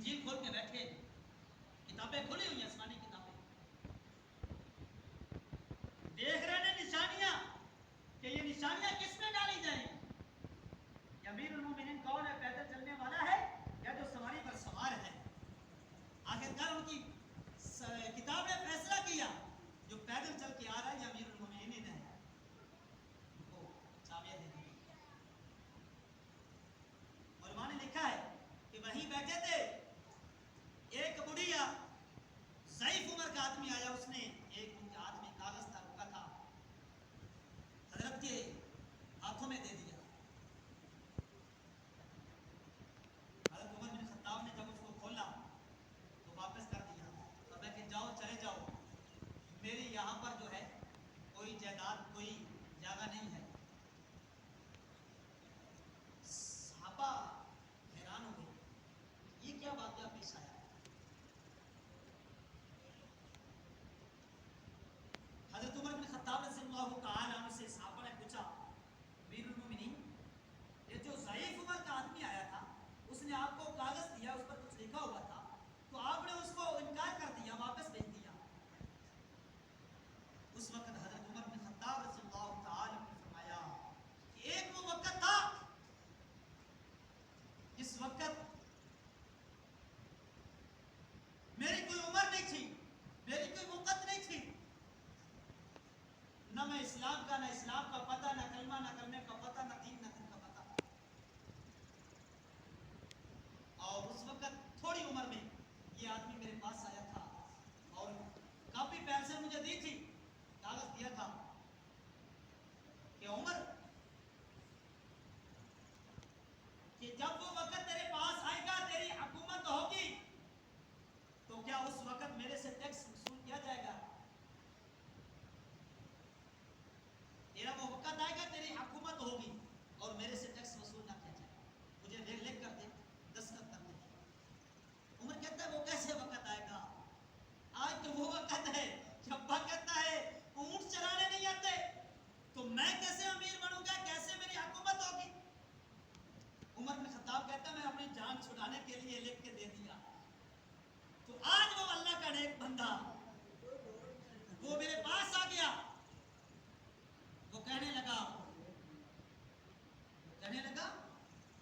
انجیل کھول کے بیٹھے، کتابیں کھلی ہوئی ہیں، آسمانی کتابیں، دیکھ رہے ہیں نشانیاں کہ یہ نشانیاں کس میں ڈالی جائیں. یہ امیر المومنین کون ہے؟ پیدل چلنے والا ہے یا جو سواری پر سوار ہے؟ آخرکار ان کی کتاب نے فیصلہ کیا جو پیدل چل کے آ رہا ہے یہ امیر المومنین ہے، وہ چابیاں دے دی. علماء نے لکھا ہے کہ وہیں بیٹھے تھے، ایک بڑھیا ضعیف عمر کا آدمی آیا، اس نے ایک ان کے ہاتھ میں کاغذ تھا، رکا تھا، حضرت کے ہاتھوں میں دے دیا. حضرت عمر بن خطاب نے جب اس کو کھولا تو واپس کر دیا، تو میں کہ جاؤ، چلے جاؤ، میری یہاں پر جو ہے کوئی جائیداد، کوئی جگہ نہیں ہے. صحابہ حیران ہو گئے، یہ کیا واقعہ پیش آیا؟ حضرت عمر بن خطاب رضی اللہ تعالی عنہ سے صحابہ نے پوچھا، امیر المومنین، یہ جو ضعیف عمر کا آدمی آیا تھا، اس نے آپ کو کاغذ دیا، اس پر کچھ لکھا ہوا تھا، تو آپ نے اس کو انکار کر دیا، واپس بھیج دیا. اس وقت حضرت عمر بن خطاب رضی اللہ تعالی عنہ نے فرمایا کہ ایک وہ وقت تھا جس وقت میری کوئی عمر نہیں تھی، میری کوئی وقت نہیں تھی، نہ میں اسلام کا، نہ اسلام کا پتہ، نہ کلمہ، نہ کلمے کا پتہ، نہ دین، نہ دین کا پتہ. اور اس وقت تھوڑی عمر میں یہ آدمی میرے پاس آیا تھا اور کافی پینسل مجھے دی تھی، کاغذ دیا تھا کہ عمر، کہ جب وہ وقت تیرے پاس آئے گا، تیری حکومت ہوگی، تو کیا اس وقت میرے سے ٹیکس وصول کیا جائے گا؟ تیرا وہ وقت آئے گا، تیری حکومت ہوگی اور میرے سے ٹیکس وصول نہ کیا جائے گا، مجھے لکھ کر دے، دستخط کر دے. عمر کہتا ہے وہ کیسے وقت آئے گا؟ آج تو وہ وقت ہے کہ ابا کہتا ہے اونٹ چرانے نہیں آتے، تو میں کیسے امیر بنوں گا، کیسے میری حکومت ہوگی؟ عمر بن خطاب کہتا ہے میں اپنی جان چھڑانے کے لیے لکھ کے دے دیا. تو آج وہ اللہ کا نیک بندہ وہ میرے پاس آ گیا، وہ کہنے لگا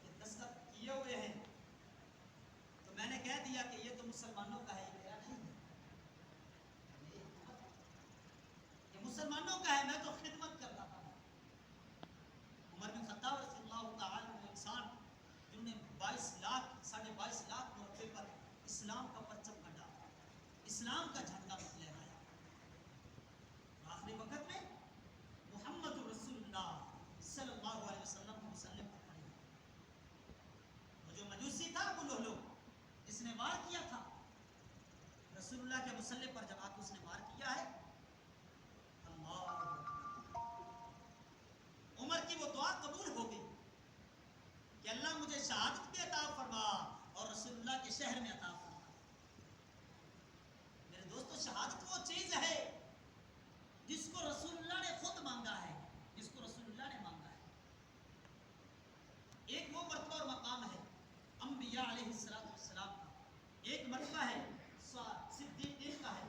کہ دستخط کیے ہوئے ہیں. تو میں نے کہہ دیا کہ یہ تو مسلمانوں کا ہے، یہ میرا نہیں ہے، یہ مسلمانوں کا ہے، میں تو خدمت کر رہا ہوں. عمر بن خطاب رضی اللہ تعالی عنہ انسان جنہوں نے 22 لاکھ مربع پر اسلام کا پرچم گھڑا، اسلام کا جھنڈا لہرایا. آخری وقت میں محمد رسول اللہ صلی اللہ علیہ وسلم کو مسلم پر کھڑے. وہ جو مجوسی تھا، وہ لولو جس نے وار کیا تھا رسول اللہ کے مسلح پر، جب آ کے اس نے وار کیا ہے، اللہ عمر کی وہ دعا قبول ہو گئی کہ اللہ مجھے شہادت بھی عطا فرما اور رسول اللہ کے شہر میں عطا فرما. میرے دوستو، شہادت وہ چیز ہے جس کو رسول اللہ نے خود مانگا ہے، جس کو رسول اللہ نے مانگا ہے. ایک وہ مرتبہ اور مقام ہے انبیاء علیہ السلام کا، ایک مرتبہ ہے صدیقین کا ہے،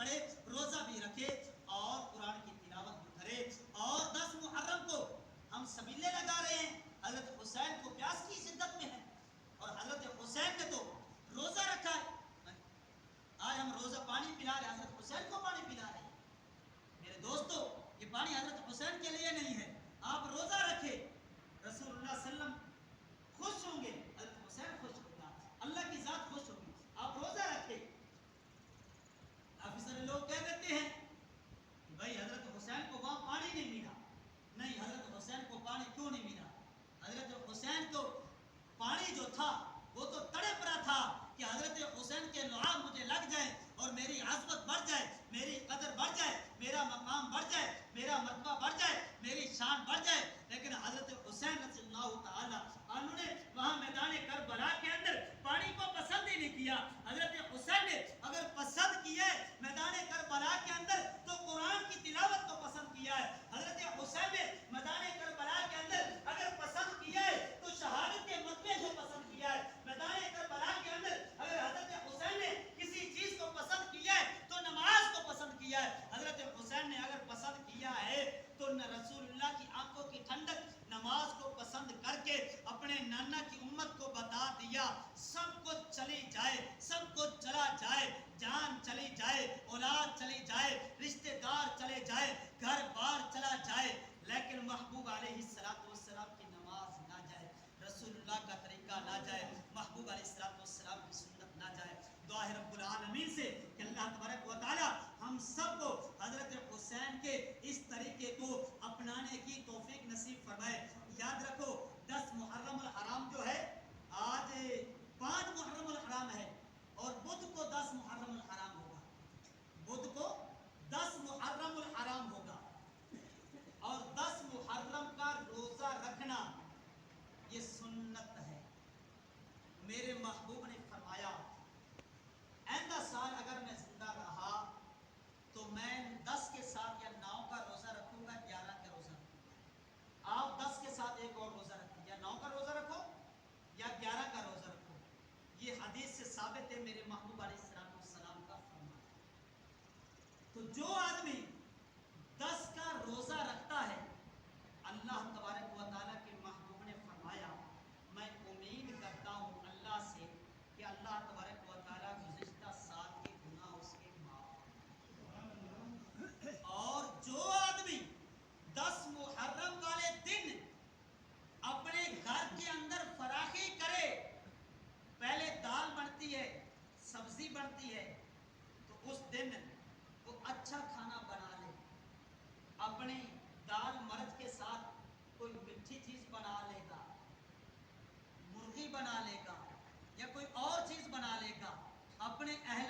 پڑھے, روزہ بھی رکھے اور قرآن کی تلاوت بھی کرے. اور 10 محرم کو ہم سبیلے لگا رہے ہیں, حضرت حسین کو پیاس کی شدت میں ہے اور حضرت حسین نے تو روزہ رکھا ہے. آج ہم روزہ پانی پلا رہے ہیں, حضرت حسین کو پانی پلا رہے ہیں. میرے دوستو, یہ پانی حضرت حسین کے لیے نہیں ہے. آپ روزہ رکھے, رسول اللہ صلی اللہ علیہ وسلم خوش ہوں گے, حضرت حسین خوش ہوگا, اللہ کی ذات خوش ہوگی. آپ روزہ رکھے. کافی سارے لوگ کہہ دیتے ہیں کہ بھائی حضرت حسین کو وہاں پانی نہیں ملا. نہیں, حضرت حسین کو پانی کیوں نہیں ملا؟ حضرت حسین کو پانی جو تھا وہ تو تڑپ رہا تھا کہ حضرت حسین کے لعاب مجھے لگ جائیں اور میری عظمت بڑھ جائے, میری قدر بڑھ جائے, میرا مقام بڑھ جائے, میرا مرتبہ بڑھ جائے, میری شان بڑھ جائے. لیکن حضرت حسین رضی اللہ تعالی عنہ نے وہاں میدان کربلا کے اندر پانی کو پسند ہی نہیں کیا. حضرت حسین نے اگر پسند کیا ہے میدان کربلا کے اندر تو قرآن کی تلاوت کو پسند کیا ہے. حضرت حسین نے میدان کربلا کے اندر اگر پسند کیا ہے تو شہادت کے مرتبے کو پسند کیا ہے. میدان کربلا کے اندر اگر حضرت حسین نے کسی چیز کو پسند کیا ہے تو نماز کو پسند کیا ہے. حضرت حسین نے اگر پسند کیا ہے تو رسول اللہ کی آنکھوں کی ٹھنڈک نماز کو پسند کر کے اپنے نانا کی امت کو بتا دیا, سب کچھ چلی جائے, سب کچھ چلا جائے, جان چلی جائے, اولاد چلی جائے, رشتہ دار چلے جائے, گھر بار چلا جائے, لیکن محبوب علیہ السلام کی نماز نہ جائے, رسول اللہ کا طریقہ نہ جائے, محبوب علیہ السلام کی سنت نہ جائے. دعا ہے رب العالمین سے کہ اللہ تبارک و تعالی ہم سب کو حضرت حسین کے اس طریقے کو اپنانے کی توفیق نصیب فرمائے. یاد رکھو 10 محرم الحرام جو ہے, آج 5 محرم الحرام ہے اور بدھ کو 10 محرم الحرام ہوگا. بدھ کو 10 محرم الحرام ہوگا اور 10 محرم کا روزہ رکھنا یہ سنت ہے. میرے محبوب نے فرمایا آئندہ سال اگر میں زندہ رہا تو میں 10 کے ساتھ یا 9 کا روزہ رکھوں گا, 11 کا روزہ رکھوں گا. آپ 10 کے ساتھ ایک اور روزہ رکھیں, یا 9 کا روزہ رکھو یا 11 کا روزہ رکھو. یہ حدیث سے ثابت ہے میرے محبوب علیہ السلام کا فرمان. تو جو آدمی 10 کا روزہ رکھتا ہے, اللہ تبارک و تعالیٰ کے محبوب نے فرمایا میں امید کرتا ہوں اللہ سے کہ اللہ تبارک و تعالیٰ گزشتہ سال کے گناہ اس کے معاف. اور جو آدمی 10 محرم والے دن اپنے گھر کے اندر فراخی کرے, پہلے دال بنتی ہے, سبزی بنتی ہے, تو اس دن وہ اچھا کھانا بنا لے, اپنی دال مرچ کے ساتھ کوئی میٹھی چیز بنا لے گا, مرغی بنا لے گا یا کوئی اور چیز بنا لے گا, اپنے اہل